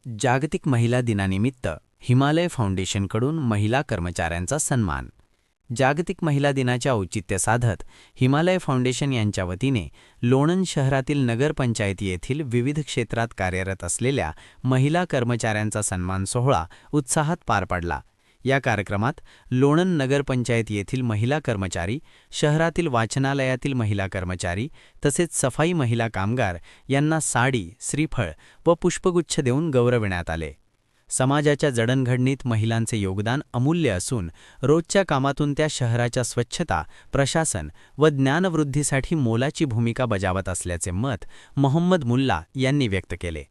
जागतिक महिला दिनानिमित्त हिमालय फाउंडेशनकडून महिला कर्मचाऱ्यांचा सन्मान. जागतिक महिला दिनाच्या औचित्य साधत हिमालय फाउंडेशन यांच्या वतीने लोणंद शहरातील नगरपंचायती येथील विविध क्षेत्रात कार्यरत असलेल्या महिला कर्मचाऱ्यांचा सन्मान सोहळा उत्साहात पार पडला. या कार्यक्रमात लोणंद नगरपंचायत येथील महिला कर्मचारी, शहरातील वाचनालयातील महिला कर्मचारी तसेच सफाई महिला कामगार यांना साडी, श्रीफळ व पुष्पगुच्छ देऊन गौरविण्यात आले. समाजाच्या जडणघडणीत महिलांचे योगदान अमूल्य असून रोजच्या कामातून त्या शहराच्या स्वच्छता, प्रशासन व ज्ञानवृद्धीसाठी मोलाची भूमिका बजावत असल्याचे मत मोहम्मद मुल्ला यांनी व्यक्त केले.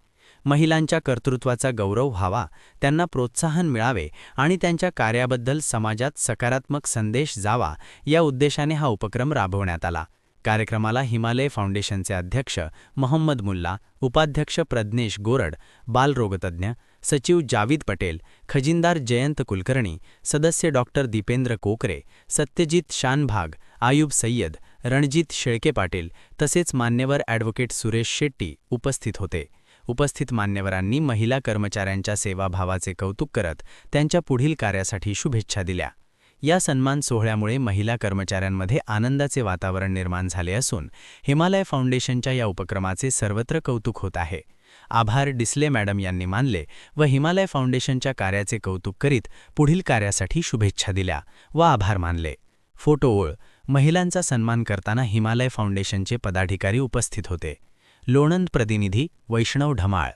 महिलांच्या कर्तृत्वाचा गौरव व्हावा, त्यांना प्रोत्साहन मिळावे आणि त्यांच्या कार्याबद्दल समाजात सकारात्मक संदेश जावा या उद्देशाने हा उपक्रम राबवण्यात आला. कार्यक्रमाला हिमालय फाउंडेशनचे अध्यक्ष मोहम्मद मुल्ला, उपाध्यक्ष प्रज्ञेश गोरड, बालरोगतज्ञ सचिव जावीद पटेल, खजिनदार जयंत कुलकर्णी, सदस्य डॉक्टर दीपेंद्र कोकरे, सत्यजित शानभाग, आयुब सय्यद, रणजित शेळके पाटील तसेच मान्यवर ॲडव्होकेट सुरेश शेट्टी उपस्थित होते. उपस्थित मान्यवरांनी महिला कर्मचाऱ्यांच्या सेवाभावाचे कौतुक करत त्यांच्या पुढील कार्यासाठी शुभेच्छा दिल्या. या सन्मान सोहळ्यामुळे महिला कर्मचाऱ्यांमध्ये आनंदाचे वातावरण निर्माण झाले असून हिमालय फाउंडेशनच्या या उपक्रमाचे सर्वत्र कौतुक होत आहे. आभार डिसले मॅडम यांनी मानले व हिमालय फाउंडेशनच्या कार्याचे कौतुक करीत पुढील कार्यासाठी शुभेच्छा दिल्या व आभार मानले. फोटो ओळ. महिलांचा सन्मान करताना हिमालय फाउंडेशनचे पदाधिकारी उपस्थित होते. लोणंद प्रतिनिधी वैष्णव ढमाळ.